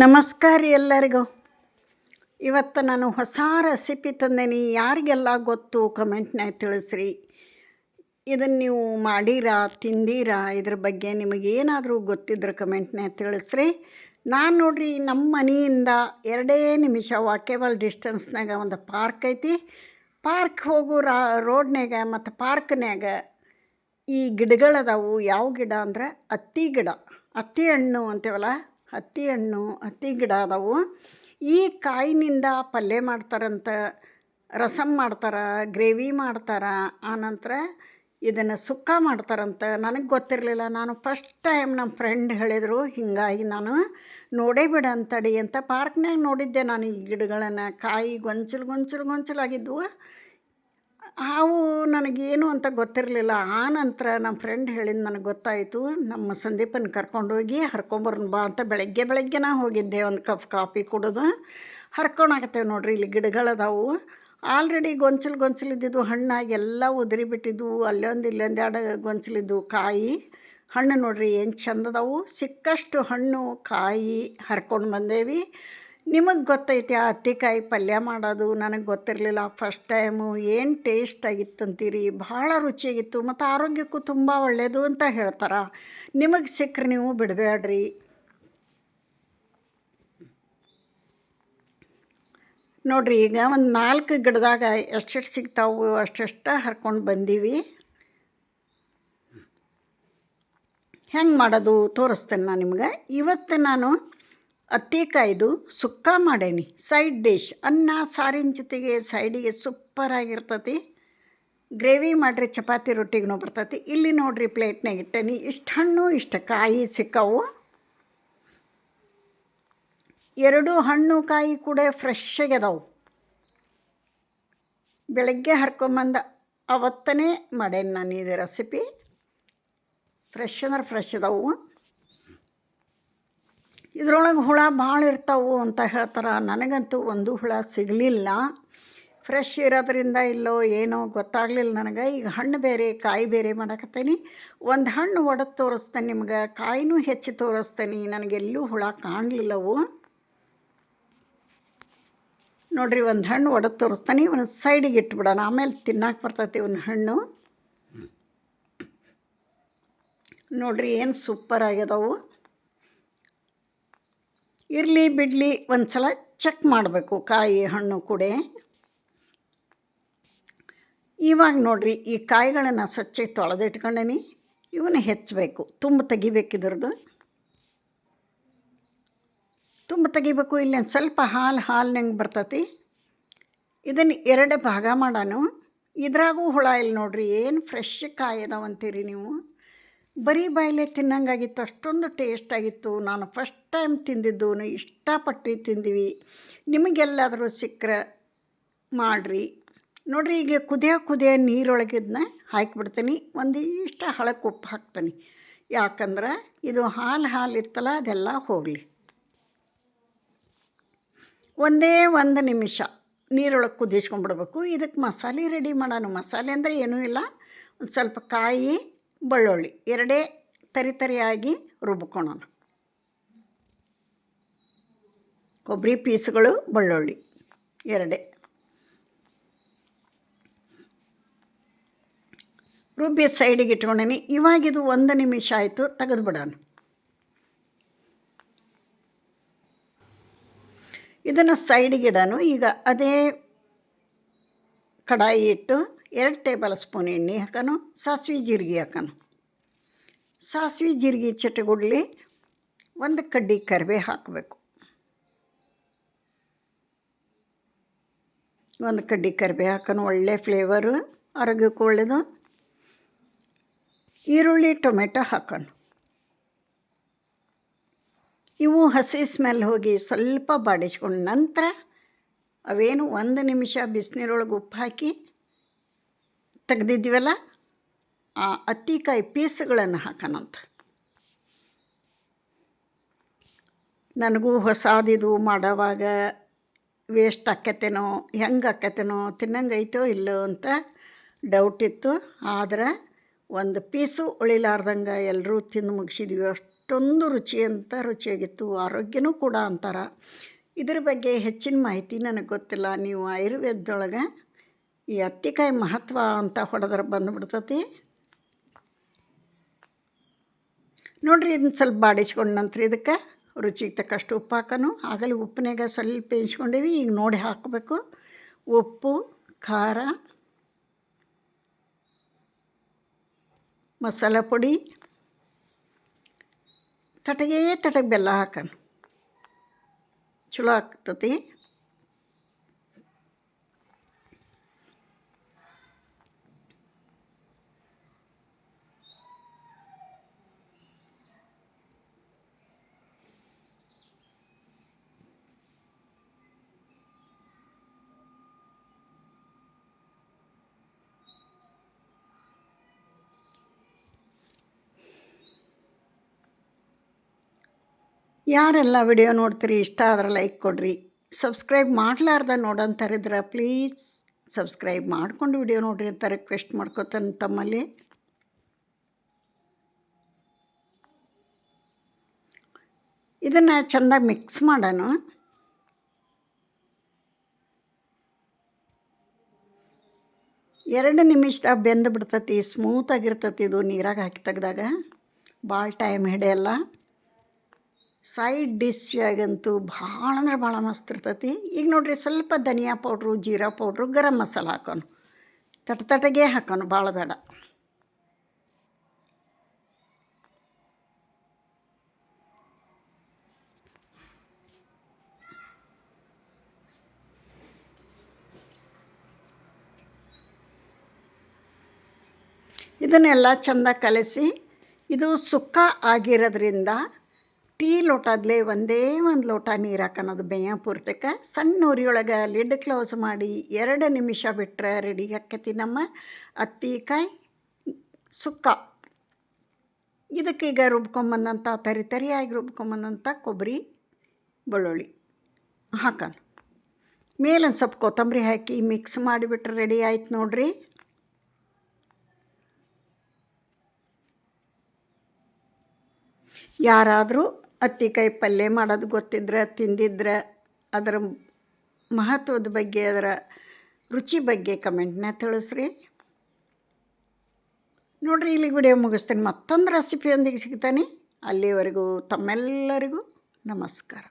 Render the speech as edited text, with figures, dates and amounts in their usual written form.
ನಮಸ್ಕಾರ ಎಲ್ಲರಿಗೂ. ಇವತ್ತು ನಾನು ಹೊಸ ರೆಸಿಪಿ ತಂದೇನಿ. ಯಾರಿಗೆಲ್ಲ ಗೊತ್ತು ಕಮೆಂಟ್ನಾಗ ತಿಳಿಸ್ರಿ. ಇದನ್ನು ನೀವು ಮಾಡೀರಾ, ತಿಂದೀರಾ, ಇದ್ರ ಬಗ್ಗೆ ನಿಮಗೇನಾದರೂ ಗೊತ್ತಿದ್ರೆ ಕಮೆಂಟ್ನಾಗ ತಿಳಿಸ್ರಿ. ನಾನು ನೋಡ್ರಿ, ನಮ್ಮ ಮನೆಯಿಂದ 2 ನಿಮಿಷ ವಾಕೇಬಲ್ ಡಿಸ್ಟೆನ್ಸ್ನಾಗ ಒಂದು ಪಾರ್ಕ್ ಐತಿ. ಪಾರ್ಕ್ ಹೋಗೋ ರೋಡ್ನಾಗ ಮತ್ತು ಪಾರ್ಕ್ನಾಗ ಈ ಗಿಡಗಳದಾವು. ಯಾವ ಗಿಡ ಅಂದ್ರೆ ಹತ್ತಿ ಗಿಡ, ಹತ್ತಿ ಹಣ್ಣು ಅಂತೇವಲ್ಲ, ಹತ್ತಿ ಹಣ್ಣು, ಹತ್ತಿ ಗಿಡ ಅದಾವು. ಈ ಕಾಯಿನಿಂದ ಪಲ್ಯ ಮಾಡ್ತಾರಂತ, ರಸಮ್ ಮಾಡ್ತಾರೆ, ಗ್ರೇವಿ ಮಾಡ್ತಾರೆ, ಆನಂತರ ಇದನ್ನು ಸುಕ್ಕ ಮಾಡ್ತಾರಂತ. ನನಗೆ ಗೊತ್ತಿರಲಿಲ್ಲ. ನಾನು ಫಸ್ಟ್ ಟೈಮ್ ನಮ್ಮ ಫ್ರೆಂಡ್ ಹೇಳಿದರು, ಹೀಗಾಗಿ ನಾನು ನೋಡೇ ಬಿಡ ಅಂತಡಿ ಅಂತ ಪಾರ್ಕ್ನಾಗ ನೋಡಿದ್ದೆ. ನಾನು ಈ ಗಿಡಗಳನ್ನು, ಕಾಯಿ ಗೊಂಚಲಾಗಿದ್ವು. ಅವು ನನಗೇನು ಅಂತ ಗೊತ್ತಿರಲಿಲ್ಲ. ಆ ನಂತರ ನಮ್ಮ ಫ್ರೆಂಡ್ ಹೇಳಿದ ನನಗೆ ಗೊತ್ತಾಯಿತು. ನಮ್ಮ ಸಂದೀಪನ ಕರ್ಕೊಂಡೋಗಿ ಹರ್ಕೊಂಬರ್ನ ಬಾ ಅಂತ ಬೆಳಗ್ಗೆ ನಾ ಹೋಗಿದ್ದೆ. ಒಂದು ಕಪ್ ಕಾಫಿ ಕುಡಿದು ಹರ್ಕೊಂಡಾಗತ್ತೇವೆ. ನೋಡ್ರಿ, ಇಲ್ಲಿ ಗಿಡಗಳದಾವು. ಆಲ್ರೆಡಿ ಗೊಂಚಲಿದ್ದಿದ್ದು ಹಣ್ಣಾಗಿ ಎಲ್ಲ ಉದುರಿ ಬಿಟ್ಟಿದ್ವು. ಅಲ್ಲೊಂದು ಇಲ್ಲೊಂದು 2 ಗೊಂಚಲಿದ್ದು ಕಾಯಿ ಹಣ್ಣು. ನೋಡ್ರಿ ಏನು ಚಂದದವು. ಸಿಕ್ಕಷ್ಟು ಹಣ್ಣು ಕಾಯಿ ಹರ್ಕೊಂಡು ಬಂದೇವಿ. ನಿಮಗೆ ಗೊತ್ತೈತಿ ಆ ಹತ್ತಿಕಾಯಿ ಪಲ್ಯ ಮಾಡೋದು. ನನಗೆ ಗೊತ್ತಿರಲಿಲ್ಲ. First time. ಏನು ಟೇಸ್ಟ್ ಆಗಿತ್ತಂತೀರಿ. ಭಾಳ ರುಚಿಯಾಗಿತ್ತು ಮತ್ತು ಆರೋಗ್ಯಕ್ಕೂ ತುಂಬ ಒಳ್ಳೆಯದು ಅಂತ ಹೇಳ್ತಾರೆ. ನಿಮಗೆ ಸಿಕ್ಕರೆ ನೀವು ಬಿಡಬೇಡ್ರಿ. ನೋಡ್ರಿ, ಈಗ ಒಂದು 4 ಗಿಡದಾಗ ಎಷ್ಟೆಷ್ಟು ಸಿಗ್ತಾವು ಅಷ್ಟೆಷ್ಟು ಹರ್ಕೊಂಡು ಬಂದೀವಿ. ಹೆಂಗೆ ಮಾಡೋದು ತೋರಿಸ್ತೇನೆ ನಾನು ನಿಮ್ಗೆ. ಇವತ್ತು ನಾನು ಹತ್ತಿಕಾಯ್ದು ಸುಕ್ಕ ಮಾಡೇನಿ. ಸೈಡ್ ಡಿಶ್ ಅನ್ನ ಸಾರಿನ ಜೊತೆಗೆ ಸೈಡಿಗೆ ಸೂಪರಾಗಿರ್ತತಿ. ಗ್ರೇವಿ ಮಾಡಿರಿ, ಚಪಾತಿ ರೊಟ್ಟಿಗೂ ಬರ್ತೈತಿ. ಇಲ್ಲಿ ನೋಡ್ರಿ, ಪ್ಲೇಟ್ನಾಗ ಇಟ್ಟೇನಿ. ಇಷ್ಟು ಹಣ್ಣು ಇಷ್ಟು ಕಾಯಿ ಸಿಕ್ಕವು. 2 ಹಣ್ಣು ಕಾಯಿ ಕೂಡ ಫ್ರೆಶ್ ಆಗ್ಯದವು. ಬೆಳಗ್ಗೆ ಹರ್ಕೊಂಬಂದ ಅವತ್ತನೇ ಮಾಡೇನಿ ನಾನು ಇದು ರೆಸಿಪಿ. ಫ್ರೆಶ್ ಅಂದ್ರೆ ಫ್ರೆಶ್ ಅದಾವು. ಇದ್ರೊಳಗೆ ಹುಳ ಭಾಳ ಇರ್ತಾವೆ ಅಂತ ಹೇಳ್ತಾರೆ. ನನಗಂತೂ ಒಂದು ಹುಳ ಸಿಗಲಿಲ್ಲ. ಫ್ರೆಶ್ ಇರೋದ್ರಿಂದ ಇಲ್ಲೋ ಏನೋ ಗೊತ್ತಾಗಲಿಲ್ಲ ನನಗೆ. ಈಗ ಹಣ್ಣು ಬೇರೆ ಕಾಯಿ ಬೇರೆ ಮಾಡಕತ್ತೇನಿ. ಒಂದು ಹಣ್ಣು ಒಡೆದು ತೋರಿಸ್ತೇನೆ ನಿಮ್ಗೆ, ಕಾಯಿನೂ ಹೆಚ್ಚು ತೋರಿಸ್ತೇನೆ. ನನಗೆಲ್ಲೂ ಹುಳ ಕಾಣಲಿಲ್ಲವು. ನೋಡ್ರಿ, ಒಂದು ಹಣ್ಣು ಒಡೆದು ತೋರಿಸ್ತಾನೆ. ಒಂದು ಸೈಡಿಗೆ ಇಟ್ಬಿಡೋಣ, ಆಮೇಲೆ ತಿನ್ನಕ್ಕೆ ಬರ್ತೈತಿ ಒಂದು ಹಣ್ಣು. ನೋಡ್ರಿ ಏನು ಸೂಪರ್ ಆಗ್ಯದವು. ಇರಲಿ ಬಿಡಲಿ, ಒಂದು ಸಲ ಚೆಕ್ ಮಾಡಬೇಕು ಕಾಯಿ ಹಣ್ಣು ಕೂಡ. ಇವಾಗ ನೋಡ್ರಿ, ಈ ಕಾಯಿಗಳನ್ನು ಸ್ವಚ್ಛ ತೊಳೆದಿಟ್ಕೊಂಡೇನಿ. ಇವನ್ನ ಹೆಚ್ಚಬೇಕು, ತುಂಬ ತೆಗಿಬೇಕು. ಇದ್ರದ್ದು ತುಂಬ ತೆಗಿಬೇಕು. ಇಲ್ಲಿ ಒಂದು ಸ್ವಲ್ಪ ಹಾಲಿನಂಗೆ ಬರ್ತೈತಿ. ಇದನ್ನು 2 ಭಾಗ ಮಾಡೋಣ. ಇದ್ರಾಗೂ ಹುಳ ಇಲ್ಲ. ನೋಡ್ರಿ ಏನು ಫ್ರೆಶ್ ಕಾಯಿ ಅದಾವಂತೀರಿ ನೀವು. ಬರೀ ಬಾಯಲ್ಲೇ ತಿನ್ನಂಗಾಗಿತ್ತು. ಅಷ್ಟೊಂದು ಟೇಸ್ಟ್ ಆಗಿತ್ತು. ನಾನು ಫಸ್ಟ್ ಟೈಮ್ ತಿಂದಿದ್ದು, ಇಷ್ಟಪಟ್ಟು ತಿಂದಿವಿ. ನಿಮಗೆಲ್ಲಾದರೂ ಸಿಕ್ಕರೆ ಮಾಡಿರಿ. ನೋಡಿರಿ, ಈಗ ಕುದಿಯೋ ನೀರೊಳಗಿದ್ನ ಹಾಕಿಬಿಡ್ತೀನಿ. ಒಂದಿಷ್ಟು ಹಳಕ್ಕೆ ಉಪ್ಪು ಹಾಕ್ತೀನಿ. ಯಾಕಂದ್ರೆ ಇದು ಹಾಲು ಇತ್ತಲ್ಲ, ಅದೆಲ್ಲ ಹೋಗಲಿ. ಒಂದೇ 1 ನಿಮಿಷ ನೀರೊಳಗೆ ಕುದಿಸ್ಕೊಂಡ್ಬಿಡ್ಬೇಕು. ಇದಕ್ಕೆ ಮಸಾಲೆ ರೆಡಿ ಮಾಡೋಣ. ಮಸಾಲೆ ಅಂದರೆ ಏನೂ ಇಲ್ಲ. ಒಂದು ಸ್ವಲ್ಪ ಕಾಯಿ, ಬೆಳ್ಳುಳ್ಳಿ 2 ತರಿಯಾಗಿ ರುಬ್ಕೊಳ್ಳೋಣ. ಕೊಬ್ಬರಿ ಪೀಸ್ಗಳು, ಬೆಳ್ಳುಳ್ಳಿ 2 ರುಬ್ಬಿ ಸೈಡಿಗೆ ಇಟ್ಕೊಂಡೀನಿ. ಇವಾಗಿದು 1 ನಿಮಿಷ ಆಯಿತು, ತೆಗೆದು ಬಿಡೋಣ. ಇದನ್ನು ಸೈಡಿಗೆ ಇಡೋಣ. ಈಗ ಅದೇ ಕಡಾಯಿ ಇಟ್ಟು 2 ಟೇಬಲ್ ಸ್ಪೂನ್ ಎಣ್ಣೆ ಹಾಕೋಣ. ಸಾಸಿವೆ ಜೀರಿಗೆ ಹಾಕೋಣ. ಸಾಸಿವೆ ಜೀರಿಗೆ ಚಟಗುಡ್ಲಿ. 1 ಕಡ್ಡಿ ಕರಿಬೇವು ಹಾಕಬೇಕು. 1 ಕಡ್ಡಿ ಕರಿಬೇವು ಹಾಕೋಣ. ಒಳ್ಳೆ ಫ್ಲೇವರು, ಆರೋಗ್ಯಕ್ಕೂ ಒಳ್ಳೆಯದು. ಈರುಳ್ಳಿ, ಟೊಮೆಟೊ ಹಾಕೋಣ. ಇವು ಹಸಿ ಸ್ಮೆಲ್ ಹೋಗಿ ಸ್ವಲ್ಪ ಬಾಡಿಸ್ಕೊಂಡ ನಂತರ ಅವೇನು 1 ನಿಮಿಷ ಬಿಸಿನೀರೊಳಗೆ ಉಪ್ಪು ಹಾಕಿ ತೆಗ್ದಿದ್ದೀವಲ್ಲ, ಆ ಹತ್ತಿಕಾಯಿ ಪೀಸ್ಗಳನ್ನು ಹಾಕೋಣಂತ. ನನಗೂ ಹೊಸದಿದು ಮಾಡೋವಾಗ ವೇಸ್ಟ್ ಆಕ್ಕತ್ತೇನೋ, ಹೆಂಗೆ ಆಕ್ಕತ್ತೇನೋ, ತಿನ್ನಂಗೆ ಐತೋ ಇಲ್ಲೋ ಅಂತ ಡೌಟ್ ಇತ್ತು. ಆದರೆ 1 ಪೀಸು ಉಳಿಲಾರ್ದಂಗೆ ಎಲ್ಲರೂ ತಿಂದು ಮುಗಿಸಿದ್ವಿ. ಅಷ್ಟು ಅಷ್ಟೊಂದು ರುಚಿಯಾಗಿತ್ತು, ಆರೋಗ್ಯನೂ ಕೂಡ ಅಂತಾರೆ. ಇದ್ರ ಬಗ್ಗೆ ಹೆಚ್ಚಿನ ಮಾಹಿತಿ ನನಗೆ ಗೊತ್ತಿಲ್ಲ. ನೀವು ಆಯುರ್ವೇದದೊಳಗೆ ಈ ಅತ್ತಿಕಾಯಿ ಮಹತ್ವ ಅಂತ ಹೊಡೆದ್ರೆ ಬಂದುಬಿಡ್ತತಿ. ನೋಡಿರಿ, ಇದನ್ನ ಸ್ವಲ್ಪ ಬಾಡಿಸ್ಕೊಂಡ ನಂತರ ಇದಕ್ಕೆ ರುಚಿಗೆ ತಕ್ಕಷ್ಟು ಉಪ್ಪು ಹಾಕೋನು. ಆಗಲೇ ಉಪ್ಪಿನಾಗ ಸ್ವಲ್ಪ ಬೇಯಿಸ್ಕೊಂಡೀವಿ, ಈಗ ನೋಡಿ ಹಾಕಬೇಕು. ಉಪ್ಪು, ಖಾರ, ಮಸಾಲ ಪುಡಿ, ತಟಗೆ ಬೆಲ್ಲ ಹಾಕೋನು. ಚಲೋ ಆಗ್ತತಿ. ಯಾರೆಲ್ಲ ವಿಡಿಯೋ ನೋಡ್ತೀರಿ, ಇಷ್ಟ ಆದ್ರೆ ಲೈಕ್ ಕೊಡ್ರಿ. ಸಬ್ಸ್ಕ್ರೈಬ್ ಮಾಡಲಾರ್ದ ನೋಡೋಂಥರಿದ್ರೆ ಪ್ಲೀಸ್ ಸಬ್ಸ್ಕ್ರೈಬ್ ಮಾಡ್ಕೊಂಡು ವಿಡಿಯೋ ನೋಡ್ರಿ ಅಂತ ರಿಕ್ವೆಸ್ಟ್ ಮಾಡ್ಕೊತಾನೆ ತಮ್ಮಲ್ಲಿ. ಇದನ್ನು ಚೆಂದಾಗಿ ಮಿಕ್ಸ್ ಮಾಡೋಣ. ಎರಡು ನಿಮಿಷದಾಗ ಬೆಂದು ಬಿಡ್ತತಿ, ಸ್ಮೂತಾಗಿರ್ತತಿ. ಇದು ನೀರಾಗ ಹಾಕಿ ತೆಗ್ದಾಗ ಭಾಳ ಟೈಮ್ ಹಿಡಿಯಲ್ಲ. ಸೈಡ್ ಡಿಶ್ಶಾಗಂತೂ ಭಾಳ ಅಂದ್ರೆ ಭಾಳ ಮಸ್ತ್ ಇರ್ತೈತಿ. ಈಗ ನೋಡಿರಿ, ಸ್ವಲ್ಪ ಧನಿಯಾ ಪೌಡ್ರು, ಜೀರಾ ಪೌಡ್ರು, ಗರಂ ಮಸಾಲ ಹಾಕೋನು. ತಟಗೆ ಹಾಕೋನು, ಭಾಳ ಬೇಡ. ಇದನ್ನೆಲ್ಲ ಚೆಂದ ಕಲಸಿ, ಇದು ಸುಕ್ಕ ಆಗಿರೋದ್ರಿಂದ ಟೀ ಲೋಟದಲ್ಲೇ ಒಂದೇ ಒಂದು ಲೋಟ ನೀರು ಹಾಕೋದು ಬೇಯ ಪೂರ್ತಕ್ಕೆ. ಸಣ್ಣ ಉರಿಯೊಳಗೆ ಲಿಡ್ ಕ್ಲೋಸ್ ಮಾಡಿ 2 ನಿಮಿಷ ಬಿಟ್ಟರೆ ರೆಡಿ ಆಕ್ಕೈತಿ ನಮ್ಮ ಅತ್ತಿಕಾಯಿ ಸುಕ್ಕ. ಇದಕ್ಕೀಗ ರುಬ್ಕೊಂಬಂದಂಥ ತರಿಯಾಗಿ ರುಬ್ಕೊಂಬಂದಂಥ ಕೊಬ್ಬರಿ, ಬೆಳ್ಳುಳ್ಳಿ ಹಾಕೋಣ. ಮೇಲೊಂದು ಸ್ವಲ್ಪ ಕೊತ್ತಂಬರಿ ಹಾಕಿ ಮಿಕ್ಸ್ ಮಾಡಿಬಿಟ್ರೆ ರೆಡಿ ಆಯ್ತು ನೋಡ್ರಿ. ಯಾರಾದರೂ ಅತ್ತಿಕಾಯಿ ಪಲ್ಯ ಮಾಡೋದು ಗೊತ್ತಿದ್ರೆ, ತಿಂದಿದ್ರೆ, ಅದರ ಮಹತ್ವದ ಬಗ್ಗೆ, ಅದರ ರುಚಿ ಬಗ್ಗೆ ಕಮೆಂಟ್ನ ತಿಳಿಸ್ರಿ. ನೋಡಿರಿ, ಇಲ್ಲಿಗೆ ವಿಡಿಯೋ ಮುಗಿಸ್ತೀನಿ. ಮತ್ತೊಂದು ರೆಸಿಪಿಯೊಂದಿಗೆ ಸಿಗ್ತಾನೆ. ಅಲ್ಲಿವರೆಗೂ ತಮ್ಮೆಲ್ಲರಿಗೂ ನಮಸ್ಕಾರ.